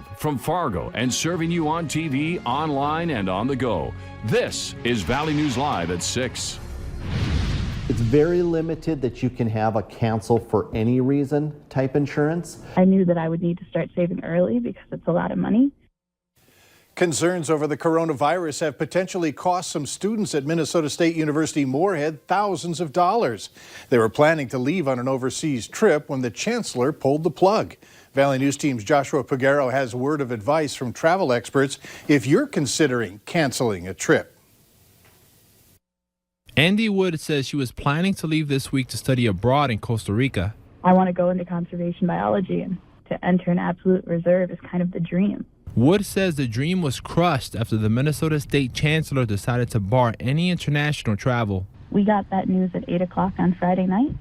Live from Fargo and serving you on TV, online, and on the go. This is Valley News Live at 6. It's very limited that you can have a cancel for any reason type insurance. I knew that I would need to start saving early because it's a lot of money. Concerns over the coronavirus have potentially cost some students at Minnesota State University Moorhead thousands of dollars. They were planning to leave on an overseas trip when the chancellor pulled the plug. Valley News Team's Joshua Pagaro has word of advice from travel experts if you're considering canceling a trip. Andy Wood says she was planning to leave this week to study abroad in Costa Rica. I want to go into conservation biology, and to enter an absolute reserve is kind of the dream. Wood says the dream was crushed after the Minnesota State Chancellor decided to bar any international travel. We got that news at 8 o'clock on Friday night,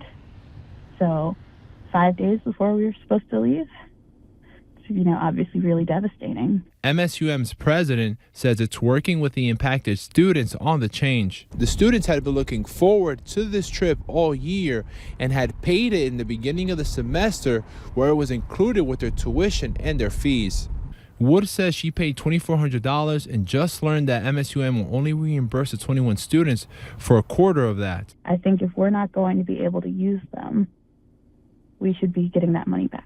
so 5 days before we were supposed to leave. It's, obviously really devastating. MSUM's president says it's working with the impacted students on the change. The students had been looking forward to this trip all year and had paid it in the beginning of the semester, where it was included with their tuition and their fees. Wood says she paid $2,400 and just learned that MSUM will only reimburse the 21 students for a quarter of that. I think if we're not going to be able to use them, we should be getting that money back.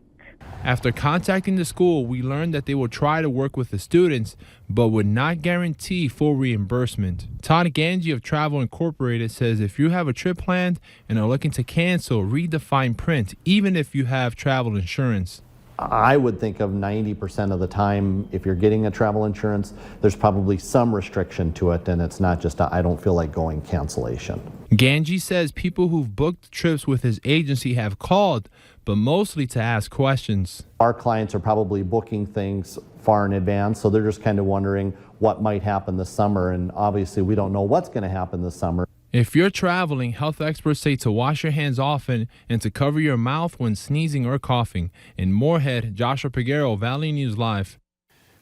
After contacting the school, we learned that they will try to work with the students, but would not guarantee full reimbursement. Todd Ganji of Travel Incorporated says if you have a trip planned and are looking to cancel, read the fine print, even if you have travel insurance. I would think of 90% of the time, if you're getting a travel insurance, there's probably some restriction to it, and it's not just a, I don't feel like going cancellation. Ganji says people who've booked trips with his agency have called, but mostly to ask questions. Our clients are probably booking things far in advance, so they're just kind of wondering what might happen this summer, and obviously we don't know what's going to happen this summer. If you're traveling, health experts say to wash your hands often and to cover your mouth when sneezing or coughing. In Moorhead, Joshua Pagaro, Valley News Live.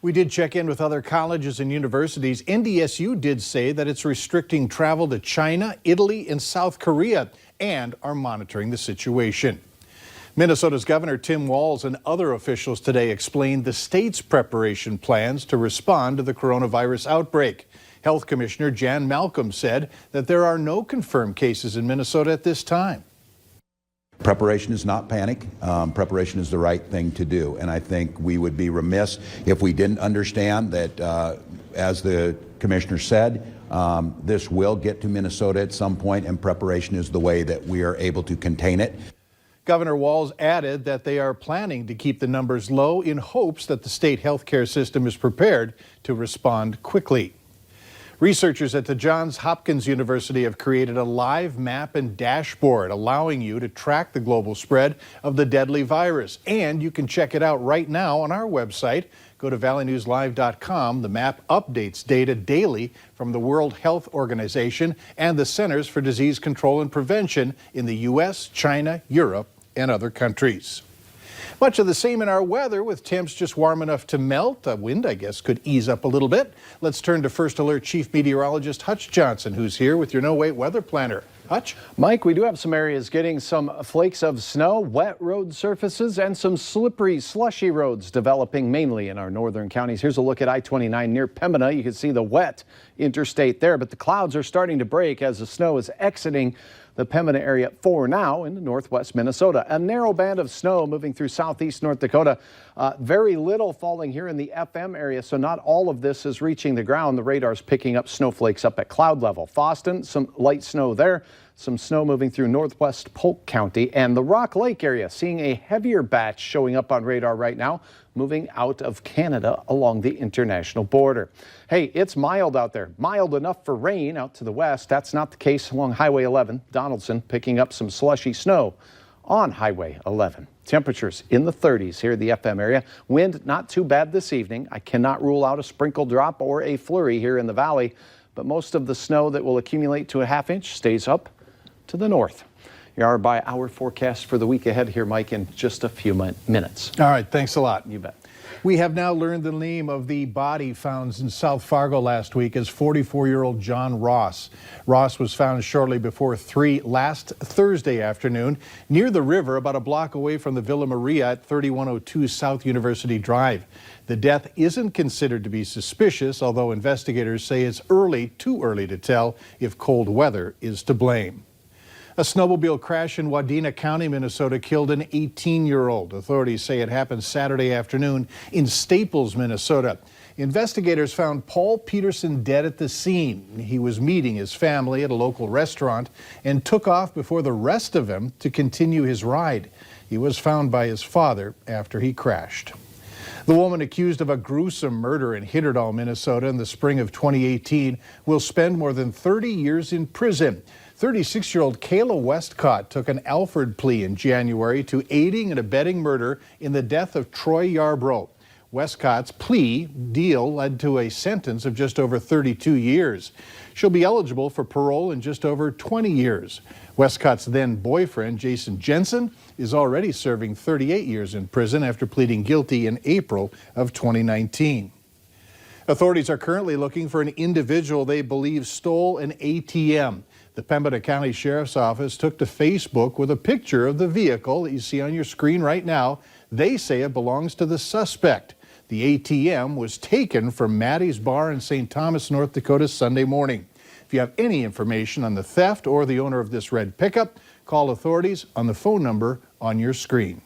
We did check in with other colleges and universities. NDSU did say that it's restricting travel to China, Italy, and South Korea and are monitoring the situation. Minnesota's Governor Tim Walz and other officials today explained the state's preparation plans to respond to the coronavirus outbreak. Health Commissioner Jan Malcolm said that there are no confirmed cases in Minnesota at this time. Preparation is not panic. Preparation is the right thing to do. And I think we would be remiss if we didn't understand that, as the commissioner said, this will get to Minnesota at some point, and preparation is the way that we are able to contain it. Governor Walz added that they are planning to keep the numbers low in hopes that the state healthcare system is prepared to respond quickly. Researchers at the Johns Hopkins University have created a live map and dashboard allowing you to track the global spread of the deadly virus. And you can check it out right now on our website. Go to valleynewslive.com. The map updates data daily from the World Health Organization and the Centers for Disease Control and Prevention in the U.S., China, Europe, and other countries. Much of the same in our weather, with temps just warm enough to melt. The wind, I guess, could ease up a little bit. Let's turn to First Alert Chief Meteorologist Hutch Johnson, who's here with your No-Wait weather planner. Hutch? Mike, we do have some areas getting some flakes of snow, wet road surfaces, and some slippery, slushy roads developing mainly in our northern counties. Here's a look at I-29 near Pembina. You can see the wet interstate there, but the clouds are starting to break as the snow is exiting the Pembina area for now in northwest Minnesota. A narrow band of snow moving through southeast North Dakota. Very little falling here in the FM area, so not all of this is reaching the ground. The radar's picking up snowflakes up at cloud level. Foston, some light snow there. Some snow moving through northwest Polk County, and the Rock Lake area seeing a heavier batch showing up on radar right now, moving out of Canada along the international border. Hey, it's mild out there. Mild enough for rain out to the west. That's not the case along Highway 11. Donaldson picking up some slushy snow on Highway 11. Temperatures in the 30s here in the FM area. Wind not too bad this evening. I cannot rule out a sprinkle drop or a flurry here in the valley, but most of the snow that will accumulate to a ½ inch stays up to the north. Your hour-by-hour forecast for the week ahead here, Mike, in just a few minutes. All right, thanks a lot. You bet. We have now learned the name of the body found in South Fargo last week as 44-year-old John Ross. Ross was found shortly before 3 last Thursday afternoon near the river about a block away from the Villa Maria at 3102 South University Drive. The death isn't considered to be suspicious, although investigators say it's too early to tell if cold weather is to blame. A snowmobile crash in Wadena County, Minnesota killed an 18-year-old. Authorities say it happened Saturday afternoon in Staples, Minnesota. Investigators found Paul Peterson dead at the scene. He was meeting his family at a local restaurant and took off before the rest of them to continue his ride. He was found by his father after he crashed. The woman accused of a gruesome murder in Hitterdal, Minnesota in the spring of 2018 will spend more than 30 years in prison. 36-year-old Kayla Westcott took an Alford plea in January to aiding and abetting murder in the death of Troy Yarbrough. Westcott's plea deal led to a sentence of just over 32 years. She'll be eligible for parole in just over 20 years. Westcott's then boyfriend, Jason Jensen, is already serving 38 years in prison after pleading guilty in April of 2019. Authorities are currently looking for an individual they believe stole an ATM. The Pembina County Sheriff's Office took to Facebook with a picture of the vehicle that you see on your screen right now. They say it belongs to the suspect. The ATM was taken from Maddie's Bar in St. Thomas, North Dakota Sunday morning. If you have any information on the theft or the owner of this red pickup, call authorities on the phone number on your screen.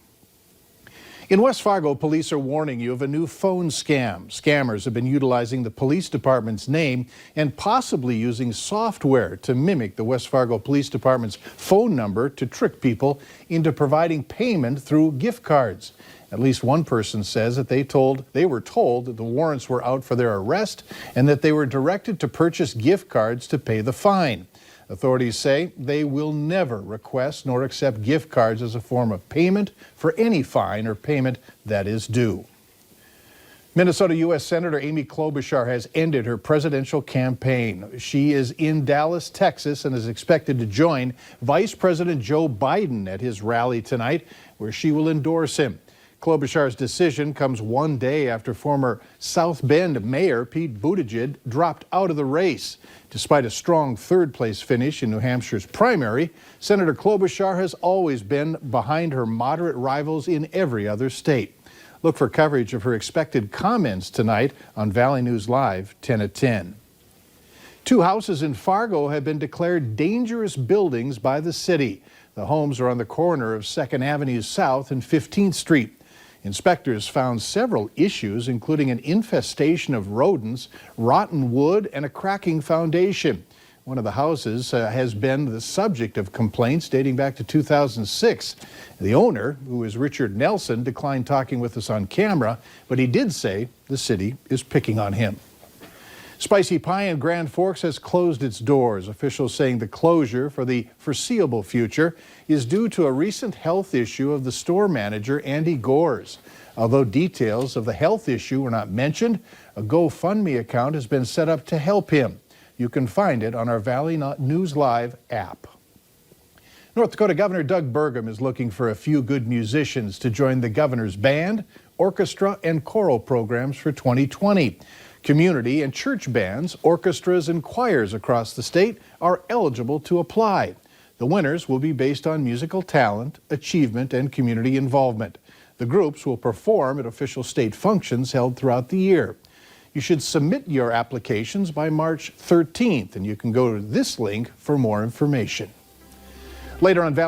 In West Fargo, police are warning you of a new phone scam. Scammers have been utilizing the police department's name and possibly using software to mimic the West Fargo Police Department's phone number to trick people into providing payment through gift cards. At least one person says that they were told that the warrants were out for their arrest and that they were directed to purchase gift cards to pay the fine. Authorities say they will never request nor accept gift cards as a form of payment for any fine or payment that is due. Minnesota U.S. Senator Amy Klobuchar has ended her presidential campaign. She is in Dallas, Texas, and is expected to join Vice President Joe Biden at his rally tonight, where she will endorse him. Klobuchar's decision comes one day after former South Bend Mayor Pete Buttigieg dropped out of the race. Despite a strong third-place finish in New Hampshire's primary, Senator Klobuchar has always been behind her moderate rivals in every other state. Look for coverage of her expected comments tonight on Valley News Live, 10 at 10. 2 houses in Fargo have been declared dangerous buildings by the city. The homes are on the corner of 2nd Avenue South and 15th Street. Inspectors found several issues, including an infestation of rodents, rotten wood, and a cracking foundation. One of the houses has been the subject of complaints dating back to 2006. The owner, who is Richard Nelson, declined talking with us on camera, but he did say the city is picking on him. Spicy Pie in Grand Forks has closed its doors. Officials saying the closure for the foreseeable future is due to a recent health issue of the store manager, Andy Gores. Although details of the health issue were not mentioned, a GoFundMe account has been set up to help him. You can find it on our Valley News Live app. North Dakota Governor Doug Burgum is looking for a few good musicians to join the governor's band, orchestra, and choral programs for 2020. Community and church bands, orchestras, and choirs across the state are eligible to apply. The winners will be based on musical talent, achievement, and community involvement. The groups will perform at official state functions held throughout the year. You should submit your applications by March 13th, and you can go to this link for more information. Later on Valley